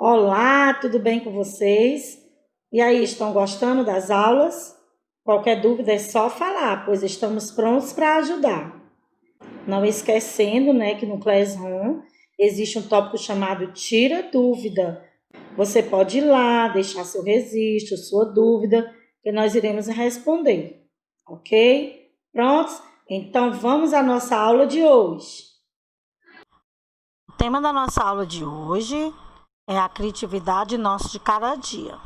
Olá, tudo bem com vocês? E aí, estão gostando das aulas? Qualquer dúvida é só falar, pois estamos prontos para ajudar. Não esquecendo, que no Classroom existe um tópico chamado Tira Dúvida. Você pode ir lá, deixar seu registro, sua dúvida, que nós iremos responder, ok? Prontos? Então vamos à nossa aula de hoje. O tema da nossa aula de hoje é a criatividade nossa de cada dia.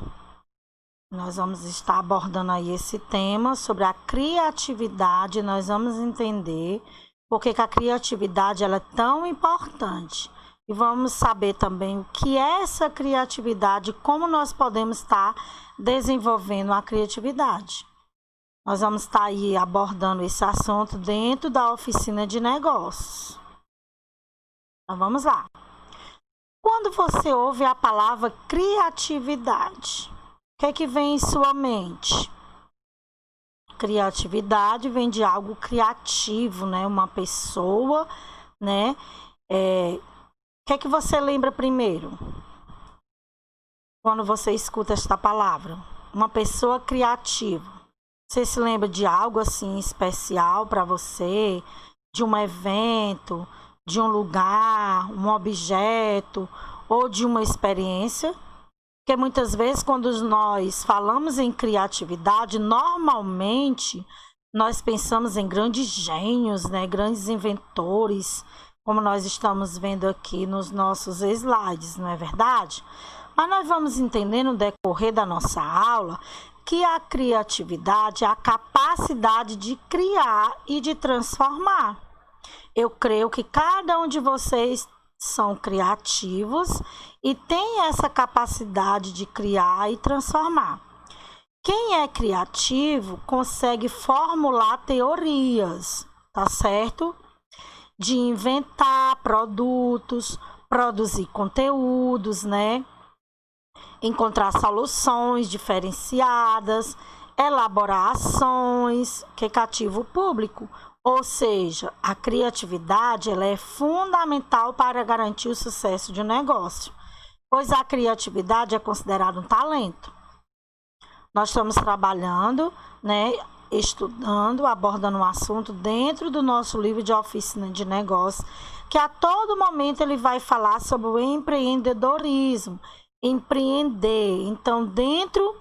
Nós vamos estar abordando aí esse tema sobre a criatividade. Nós vamos entender por que a criatividade ela é tão importante. E vamos saber também o que é essa criatividade, como nós podemos estar desenvolvendo a criatividade. Nós vamos estar aí abordando esse assunto dentro da oficina de negócios. Então, vamos lá. Quando você ouve a palavra criatividade, o que vem em sua mente? Criatividade vem de algo criativo, né? Uma pessoa, né? O que você lembra primeiro? Quando você escuta esta palavra? Uma pessoa criativa. Você se lembra de algo assim especial para você? De um evento? De um lugar, um objeto ou de uma experiência? Porque muitas vezes quando nós falamos em criatividade, normalmente nós pensamos em grandes gênios, né? Grandes inventores, como nós estamos vendo aqui nos nossos slides, não é verdade? Mas nós vamos entender no decorrer da nossa aula que a criatividade é a capacidade de criar e de transformar. Eu creio que cada um de vocês são criativos e tem essa capacidade de criar e transformar. Quem é criativo consegue formular teorias, tá certo? De inventar produtos, produzir conteúdos, né? Encontrar soluções diferenciadas, elaborar ações que cativam o público. Ou seja, a criatividade ela é fundamental para garantir o sucesso de um negócio, pois a criatividade é considerada um talento. Nós estamos trabalhando, né, estudando, abordando um assunto dentro do nosso livro de oficina de negócio, que a todo momento ele vai falar sobre o empreendedorismo, empreender. Então, dentro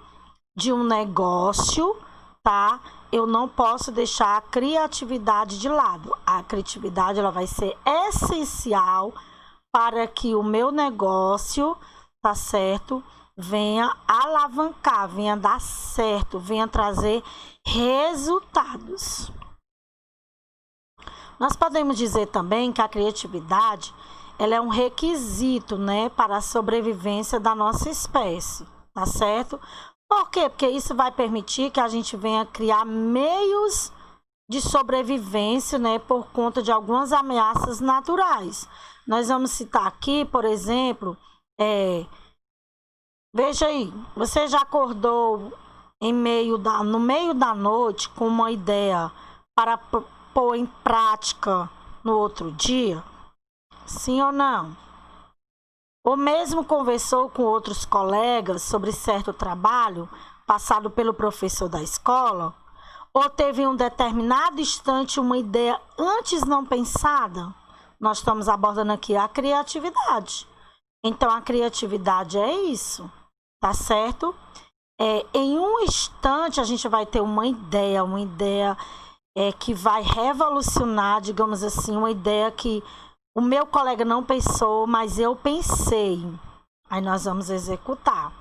de um negócio, tá? Eu não posso deixar a criatividade de lado. A criatividade ela vai ser essencial para que o meu negócio, tá certo, venha alavancar, venha dar certo, venha trazer resultados. Nós podemos dizer também que a criatividade ela é um requisito, né, para a sobrevivência da nossa espécie, tá certo? Por quê? Porque isso vai permitir que a gente venha criar meios de sobrevivência, né, por conta de algumas ameaças naturais. Nós vamos citar aqui, por exemplo, veja aí, você já acordou no meio da noite com uma ideia para pôr em prática no outro dia? Sim ou não? Ou mesmo conversou com outros colegas sobre certo trabalho passado pelo professor da escola? Ou teve em um determinado instante uma ideia antes não pensada? Nós estamos abordando aqui a criatividade. Então, a criatividade é isso, tá certo? Em um instante, a gente vai ter uma ideia que vai revolucionar, digamos assim, uma ideia que o meu colega não pensou, mas eu pensei. Aí nós vamos executar.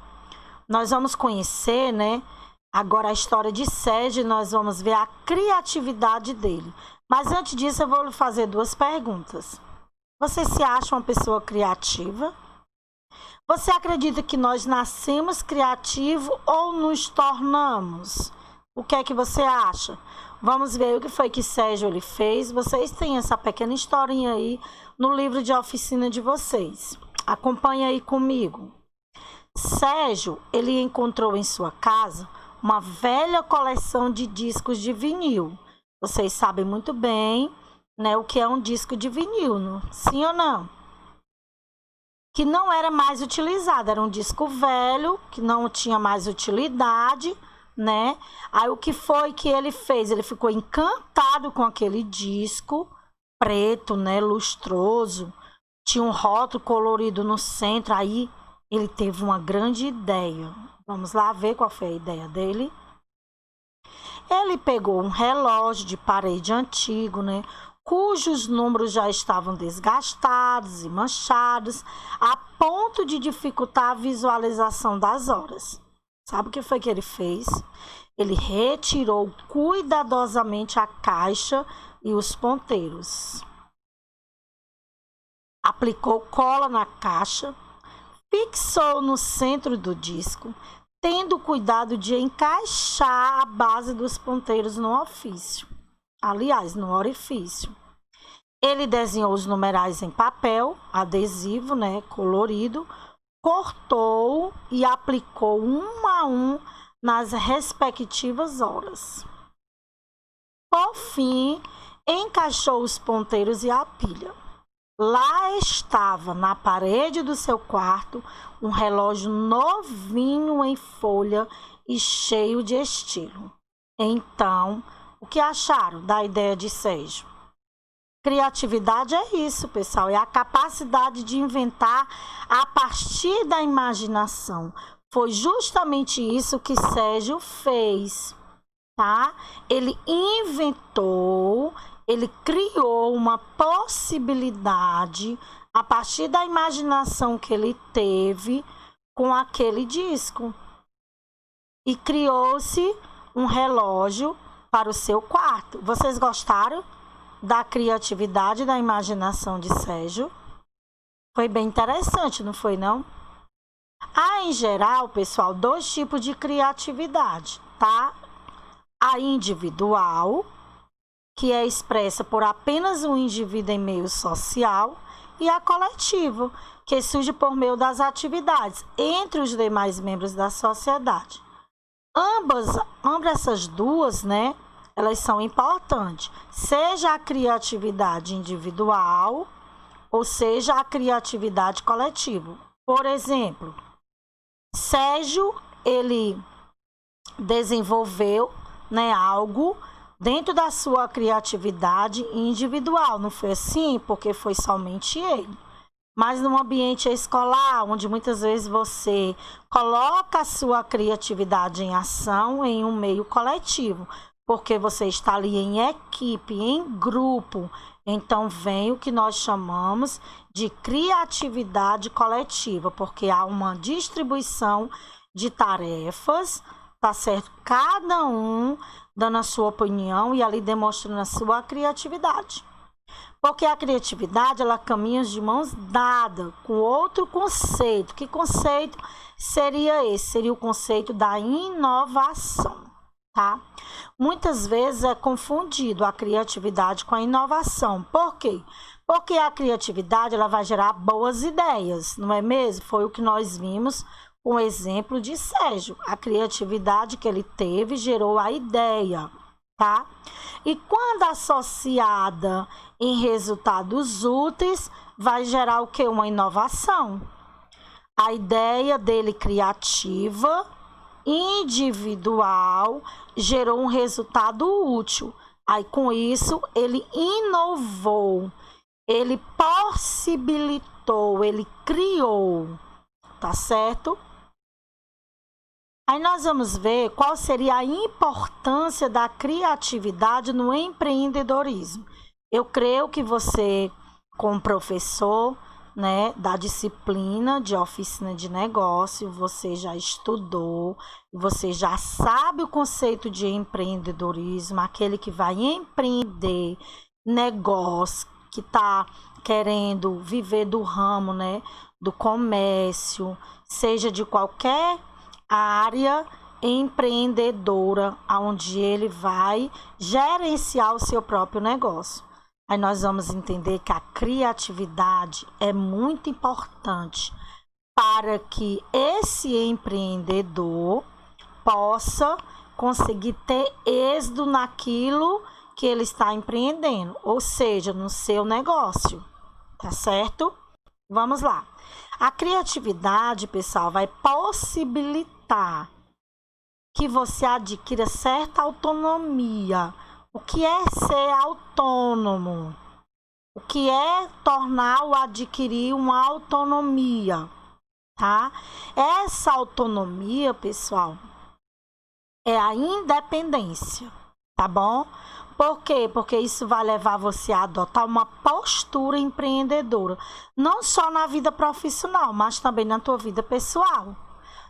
Nós vamos conhecer, né? Agora a história de Sérgio, nós vamos ver a criatividade dele. Mas antes disso, eu vou lhe fazer duas perguntas. Você se acha uma pessoa criativa? Você acredita que nós nascemos criativos ou nos tornamos? O que é que você acha? Vamos ver o que foi que Sérgio ele fez. Vocês têm essa pequena historinha aí no livro de oficina de vocês. Acompanhe aí comigo. Sérgio, ele encontrou em sua casa uma velha coleção de discos de vinil. Vocês sabem muito bem, né, o que é um disco de vinil, não? Sim ou não? que não era mais utilizado, era um disco velho, que não tinha mais utilidade, né? Aí o que foi que ele fez? Ele ficou encantado com aquele disco preto, né, lustroso, tinha um rótulo colorido no centro, aí ele teve uma grande ideia. Vamos lá ver qual foi a ideia dele. Ele pegou um relógio de parede antigo, né, cujos números já estavam desgastados e manchados, a ponto de dificultar a visualização das horas. Sabe o que foi que ele fez? Ele retirou cuidadosamente a caixa e os ponteiros. Aplicou cola na caixa, fixou no centro do disco, tendo cuidado de encaixar a base dos ponteiros no orifício. No orifício. Ele desenhou os numerais em papel adesivo, né, colorido, cortou e aplicou um a um nas respectivas horas. Por fim, encaixou os ponteiros e a pilha. Lá estava, na parede do seu quarto, um relógio novinho em folha e cheio de estilo. Então, o que acharam da ideia de Sérgio? Criatividade é isso, pessoal, é a capacidade de inventar a partir da imaginação. Foi justamente isso que Sérgio fez, tá? Ele inventou, ele criou uma possibilidade a partir da imaginação que ele teve com aquele disco. E criou-se um relógio para o seu quarto. Vocês gostaram da criatividade e da imaginação de Sérgio? Foi bem interessante, não foi, não? Há, em geral, pessoal, dois tipos de criatividade, tá? A individual, que é expressa por apenas um indivíduo em meio social, e a coletiva, que surge por meio das atividades entre os demais membros da sociedade. Ambas essas duas, né, elas são importantes, seja a criatividade individual ou seja a criatividade coletiva. Por exemplo, Sérgio, ele desenvolveu, né, algo dentro da sua criatividade individual, não foi assim? Porque foi somente ele. Mas no ambiente escolar, onde muitas vezes você coloca a sua criatividade em ação em um meio coletivo, porque você está ali em equipe, em grupo, então vem o que nós chamamos de criatividade coletiva, porque há uma distribuição de tarefas, tá certo? Cada um dando a sua opinião e ali demonstrando a sua criatividade. Porque a criatividade, ela caminha de mãos dadas com outro conceito. Que conceito seria esse? Seria o conceito da inovação, tá? Muitas vezes é confundido a criatividade com a inovação. Por quê? Porque a criatividade, ela vai gerar boas ideias, não é mesmo? Foi o que nós vimos com o exemplo de Sérgio. A criatividade que ele teve gerou a ideia, tá? E quando associada em resultados úteis, vai gerar o quê? Uma inovação. A ideia dele criativa, individual, gerou um resultado útil. Aí, com isso, ele inovou, ele possibilitou, ele criou, tá certo? Aí nós vamos ver qual seria a importância da criatividade no empreendedorismo. Eu creio que você, como professor, né, da disciplina de oficina de negócio, você já estudou, você já sabe o conceito de empreendedorismo, aquele que vai empreender negócio, que está querendo viver do ramo, né, do comércio, seja de qualquer área empreendedora, onde ele vai gerenciar o seu próprio negócio. Aí nós vamos entender que a criatividade é muito importante para que esse empreendedor possa conseguir ter êxito naquilo que ele está empreendendo, ou seja, no seu negócio, tá certo? Vamos lá. A criatividade, pessoal, vai possibilitar que você adquira certa autonomia. O que é ser autônomo? O que é tornar ou adquirir uma autonomia, tá? Essa autonomia, pessoal, é a independência, tá bom? Por quê? Porque isso vai levar você a adotar uma postura empreendedora, não só na vida profissional, mas também na tua vida pessoal.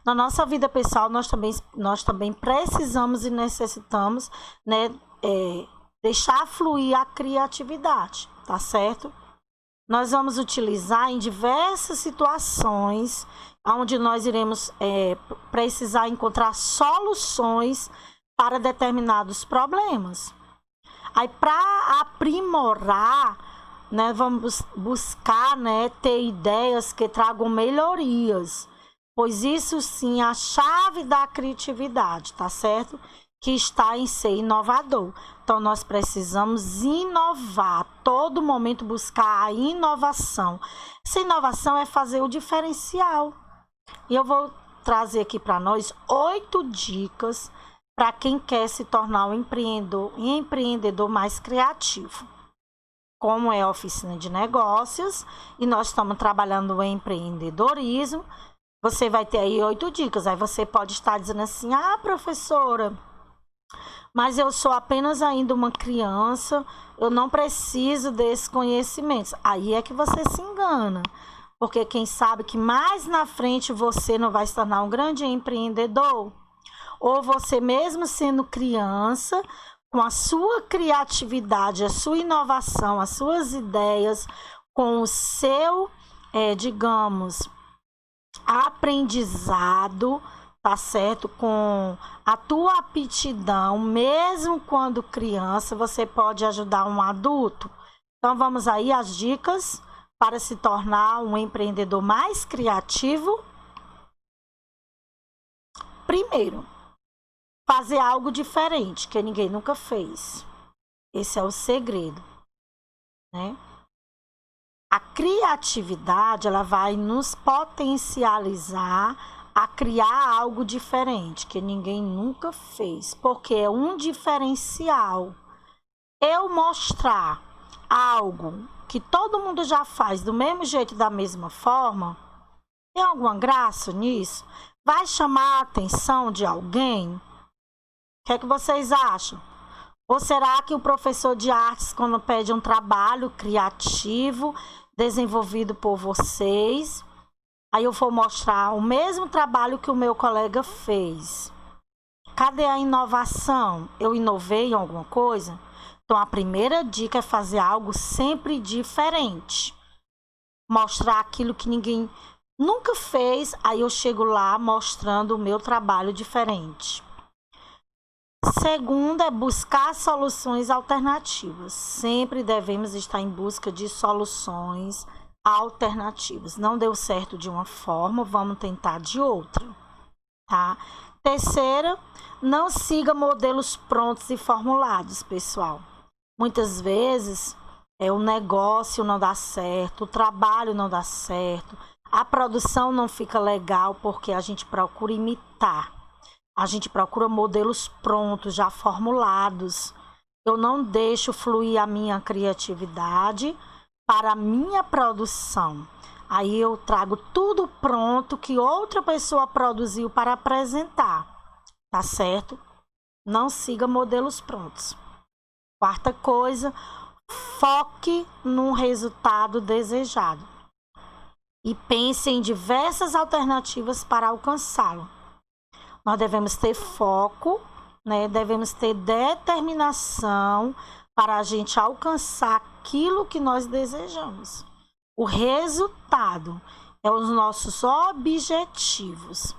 Na nossa vida pessoal, nós também precisamos e necessitamos, né, deixar fluir a criatividade, tá certo? Nós vamos utilizar em diversas situações, onde nós iremos precisar encontrar soluções para determinados problemas. Aí, para aprimorar, né, vamos buscar, né, ter ideias que tragam melhorias, pois isso sim é a chave da criatividade, tá certo? Que está em ser inovador. Então, nós precisamos inovar, a todo momento buscar a inovação. Essa inovação é fazer o diferencial. E eu vou trazer aqui para nós 8 dicas para quem quer se tornar um empreendedor mais criativo. Como é a oficina de negócios e nós estamos trabalhando o empreendedorismo, você vai ter aí 8 dicas. Aí você pode estar dizendo assim: ah, professora, mas eu sou apenas ainda uma criança, eu não preciso desses conhecimentos. Aí é que você se engana, porque quem sabe que mais na frente você não vai se tornar um grande empreendedor, ou você mesmo sendo criança, com a sua criatividade, a sua inovação, as suas ideias, com o seu, digamos, aprendizado, tá certo? Com a tua aptidão, mesmo quando criança, você pode ajudar um adulto. Então, vamos aí às dicas para se tornar um empreendedor mais criativo. Primeiro, fazer algo diferente que ninguém nunca fez. Esse é o segredo, né? A criatividade, ela vai nos potencializar a criar algo diferente que ninguém nunca fez, porque é um diferencial. Eu mostrar algo que todo mundo já faz do mesmo jeito, da mesma forma, tem alguma graça nisso? Vai chamar a atenção de alguém? O que é que vocês acham? Ou será que o professor de artes, quando pede um trabalho criativo, desenvolvido por vocês, aí eu vou mostrar o mesmo trabalho que o meu colega fez? Cadê a inovação? Eu inovei em alguma coisa? Então, a primeira dica é fazer algo sempre diferente. Mostrar aquilo que ninguém nunca fez, aí eu chego lá mostrando o meu trabalho diferente. Segundo é buscar soluções alternativas. Sempre devemos estar em busca de soluções alternativas. Não deu certo de uma forma, vamos tentar de outra, tá? Terceira, não siga modelos prontos e formulados, pessoal. Muitas vezes o negócio não dá certo, o trabalho não dá certo, a produção não fica legal porque a gente procura imitar. A gente procura modelos prontos, já formulados. Eu não deixo fluir a minha criatividade para a minha produção. Aí eu trago tudo pronto que outra pessoa produziu para apresentar. Tá certo? Não siga modelos prontos. Quarta coisa, foque no resultado desejado. E pense em diversas alternativas para alcançá-lo. Nós devemos ter foco, né? Devemos ter determinação para a gente alcançar aquilo que nós desejamos. O resultado é os nossos objetivos.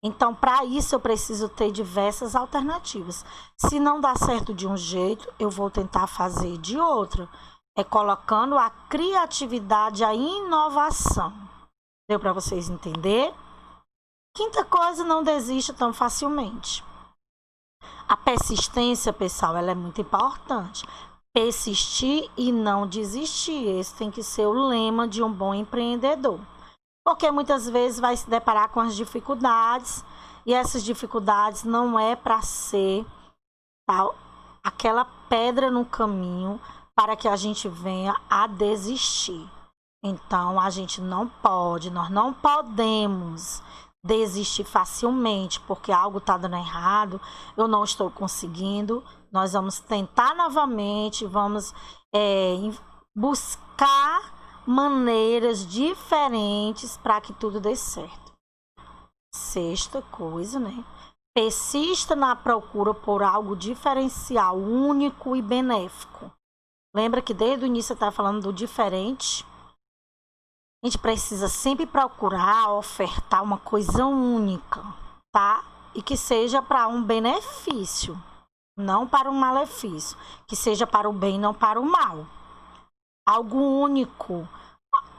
Então, para isso, eu preciso ter diversas alternativas. Se não dá certo de um jeito, eu vou tentar fazer de outro. É colocando a criatividade, a inovação. Deu para vocês entenderem? Quinta coisa, não desista tão facilmente. A persistência, pessoal, ela é muito importante. Persistir e não desistir. Esse tem que ser o lema de um bom empreendedor. porque muitas vezes vai se deparar com as dificuldades, e essas dificuldades não é para ser aquela pedra no caminho para que a gente venha a desistir. Então, a gente não pode, nós não podemos desistir facilmente, porque algo está dando errado, eu não estou conseguindo. Nós vamos tentar novamente, vamos buscar maneiras diferentes para que tudo dê certo. Sexta coisa, né? Persista na procura por algo diferencial, único e benéfico. Lembra que desde o início eu estava falando do diferente? A gente precisa sempre procurar ofertar uma coisa única, tá? E que seja para um benefício, não para um malefício. Que seja para o bem, não para o mal. Algo único.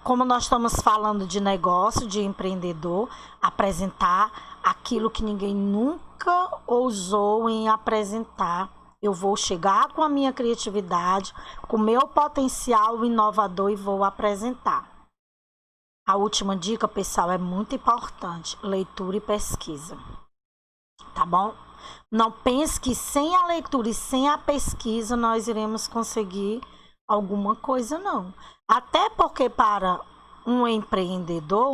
Como nós estamos falando de negócio, de empreendedor, apresentar aquilo que ninguém nunca ousou em apresentar. Eu vou chegar com a minha criatividade, com o meu potencial inovador e vou apresentar. A última dica, pessoal, é muito importante: leitura e pesquisa. Tá bom? Não pense que sem a leitura e sem a pesquisa nós iremos conseguir alguma coisa, não. Até porque para um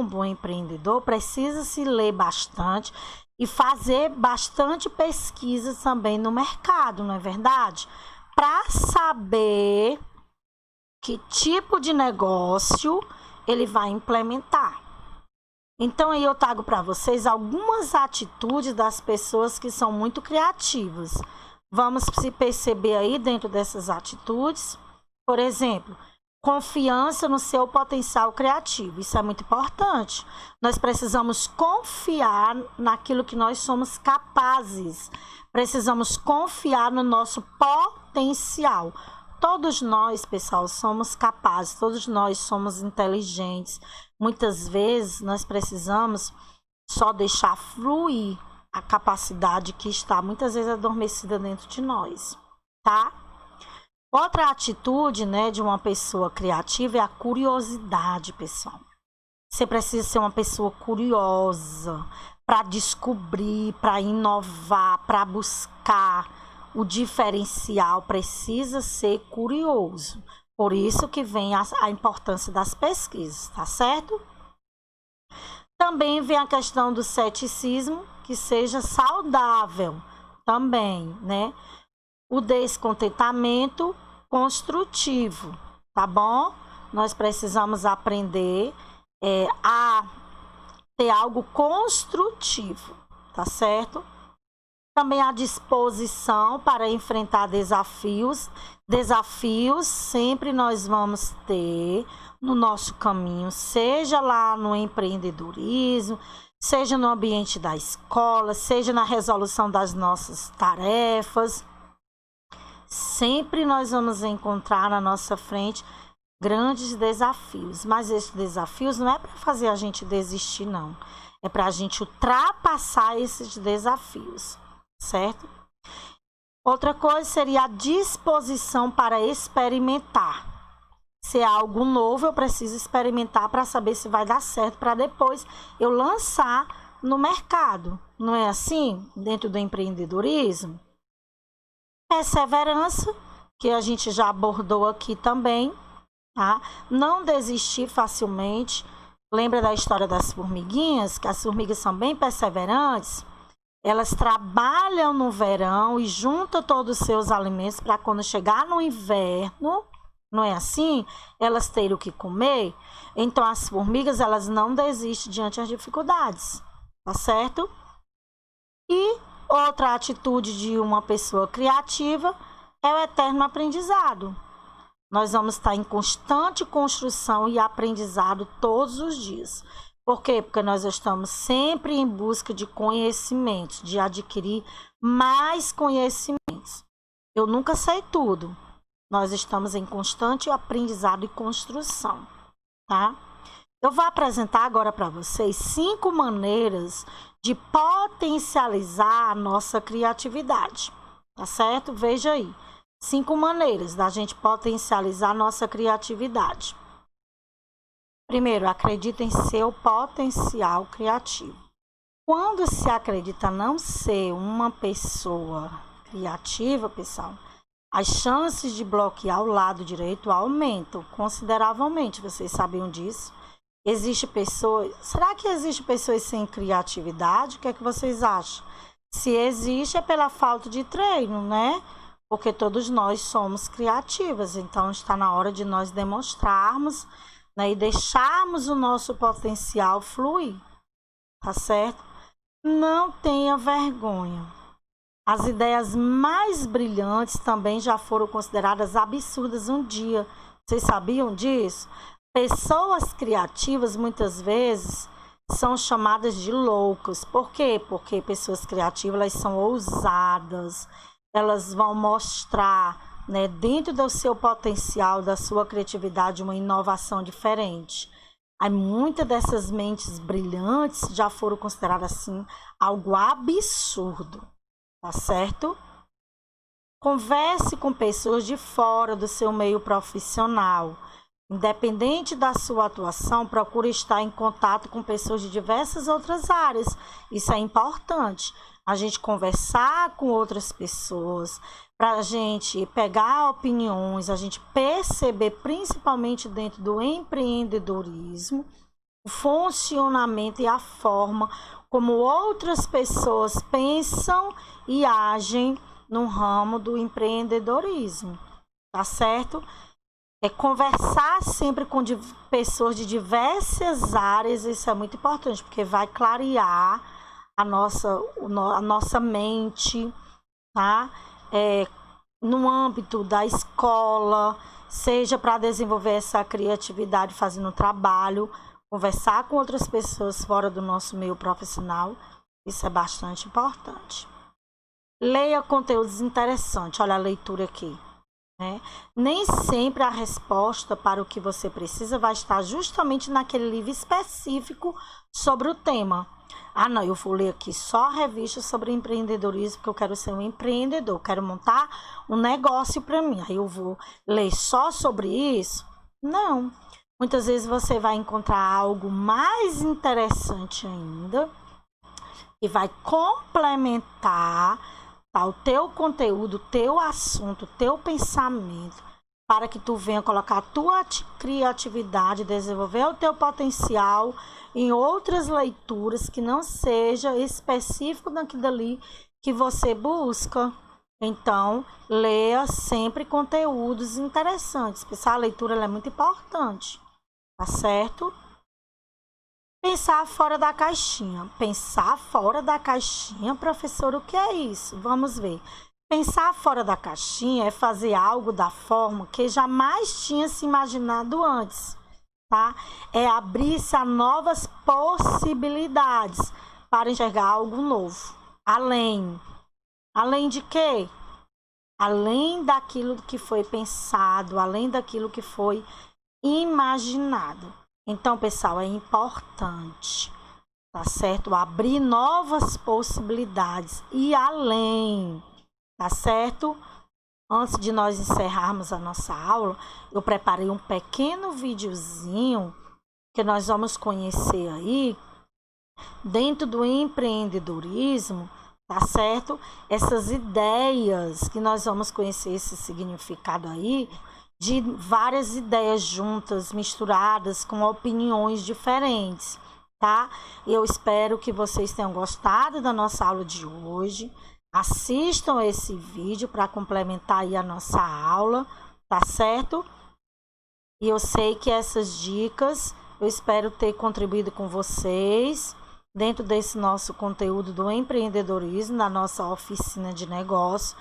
bom empreendedor, precisa se ler bastante e fazer bastante pesquisa também no mercado, não é verdade? Para saber que tipo de negócio ele vai implementar. Então, aí eu trago para vocês algumas atitudes das pessoas que são muito criativas. Vamos se perceber aí dentro dessas atitudes. Por exemplo, confiança no seu potencial criativo. Isso é muito importante. Nós precisamos confiar naquilo que nós somos capazes. Precisamos confiar no nosso potencial. Todos nós, pessoal, somos capazes, todos nós somos inteligentes. Muitas vezes nós precisamos só deixar fluir a capacidade que está muitas vezes adormecida dentro de nós, tá? Outra atitude, né, de uma pessoa criativa é a curiosidade, pessoal. Você precisa ser uma pessoa curiosa para descobrir, para inovar, para buscar. O diferencial precisa ser curioso. Por isso que vem a importância das pesquisas, tá certo? Também vem a questão do ceticismo, que seja saudável também, né? O descontentamento construtivo, tá bom? Nós precisamos aprender a ter algo construtivo, tá certo? Também a disposição para enfrentar desafios. Desafios sempre nós vamos ter no nosso caminho, seja lá no empreendedorismo, seja no ambiente da escola, seja na resolução das nossas tarefas. Sempre nós vamos encontrar na nossa frente grandes desafios. Mas esses desafios não é para fazer a gente desistir, não. É para a gente ultrapassar esses desafios. Certo? Outra coisa seria a disposição para experimentar. Se é algo novo, eu preciso experimentar para saber se vai dar certo, para depois eu lançar no mercado. Não é assim? Dentro do empreendedorismo? Perseverança, que a gente já abordou aqui também, tá? Não desistir facilmente. Lembra da história das formiguinhas? Que as formigas são bem perseverantes. Elas trabalham no verão e juntam todos os seus alimentos para quando chegar no inverno, não é assim? Elas terem o que comer. Então, as formigas, elas não desistem diante das dificuldades, tá certo? E outra atitude de uma pessoa criativa é o eterno aprendizado. Nós vamos estar em constante construção e aprendizado todos os dias. Por quê? Porque nós estamos sempre em busca de conhecimentos, de adquirir mais conhecimentos. Eu nunca sei tudo. Nós estamos em constante aprendizado e construção, tá? Eu vou apresentar agora para vocês 5 maneiras de potencializar a nossa criatividade, tá certo? Veja aí, 5 maneiras da gente potencializar a nossa criatividade. Primeiro, acredita em seu potencial criativo. Quando se acredita não ser uma pessoa criativa, pessoal, as chances de bloquear o lado direito aumentam consideravelmente. Vocês sabiam disso? Existe pessoas... Será que existe pessoas sem criatividade? O que é que vocês acham? Se existe, é pela falta de treino, né? Porque todos nós somos criativas. Então, está na hora de nós demonstrarmos, né, e deixarmos o nosso potencial fluir. Tá certo? Não tenha vergonha. As ideias mais brilhantes também já foram consideradas absurdas um dia. Vocês sabiam disso? Pessoas criativas muitas vezes são chamadas de loucas. Por quê? Porque pessoas criativas, elas são ousadas. Elas vão mostrar, né, dentro do seu potencial, da sua criatividade, uma inovação diferente. Aí muitas dessas mentes brilhantes já foram consideradas assim algo absurdo, tá certo? Converse com pessoas de fora do seu meio profissional. Independente da sua atuação, procure estar em contato com pessoas de diversas outras áreas. Isso é importante. A gente conversar com outras pessoas, para a gente pegar opiniões, a gente perceber, principalmente dentro do empreendedorismo, o funcionamento e a forma como outras pessoas pensam e agem no ramo do empreendedorismo, tá certo? É conversar sempre com pessoas de diversas áreas, isso é muito importante, porque vai clarear a nossa mente, tá? No âmbito da escola, seja para desenvolver essa criatividade fazendo trabalho, conversar com outras pessoas fora do nosso meio profissional, isso é bastante importante. Leia conteúdos interessantes, olha a leitura aqui. Nem sempre a resposta para o que você precisa vai estar justamente naquele livro específico sobre o tema. Ah, não, eu vou ler aqui só revistas sobre empreendedorismo, porque eu quero ser um empreendedor, quero montar um negócio para mim. Aí eu vou ler só sobre isso? Não. Muitas vezes você vai encontrar algo mais interessante ainda e vai complementar, tá, o teu conteúdo, o teu assunto, o teu pensamento, para que tu venha colocar a tua criatividade, desenvolver o teu potencial em outras leituras que não seja específico daquilo dali que você busca. Então, leia sempre conteúdos interessantes. Pessoal, a leitura ela é muito importante, tá certo? Pensar fora da caixinha. Pensar fora da caixinha, professor, o que é isso? Vamos ver. Pensar fora da caixinha é fazer algo da forma que jamais tinha se imaginado antes, tá? É abrir-se a novas possibilidades para enxergar algo novo. Além de quê? Além daquilo que foi pensado, além daquilo que foi imaginado. Então, pessoal, é importante, tá certo? Abrir novas possibilidades e além, tá certo? Antes de nós encerrarmos a nossa aula, eu preparei um pequeno videozinho que nós vamos conhecer aí, dentro do empreendedorismo, tá certo? Essas ideias que nós vamos conhecer, esse significado aí, de várias ideias juntas, misturadas, com opiniões diferentes, tá? Eu espero que vocês tenham gostado da nossa aula de hoje. Assistam esse vídeo para complementar aí a nossa aula, tá certo? E eu sei que essas dicas, eu espero ter contribuído com vocês dentro desse nosso conteúdo do empreendedorismo, na nossa oficina de negócio.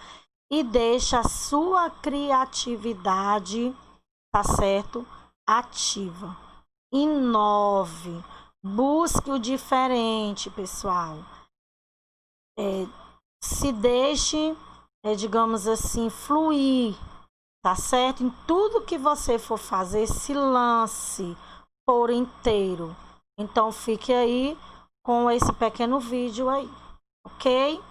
E deixa a sua criatividade, tá certo? Ativa. Inove. Busque o diferente, pessoal. Se deixe, digamos assim, fluir, tá certo? Em tudo que você for fazer, se lance por inteiro. Então, fique aí com esse pequeno vídeo aí, ok?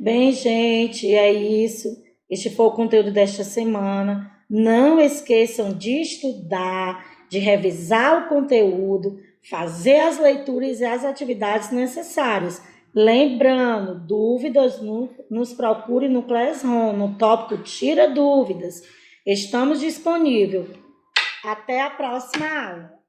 Bem, gente, é isso. Este foi o conteúdo desta semana. Não esqueçam de estudar, de revisar o conteúdo, fazer as leituras e as atividades necessárias. Lembrando, dúvidas, nos procure no Classroom, no tópico Tira Dúvidas. Estamos disponíveis. Até a próxima aula.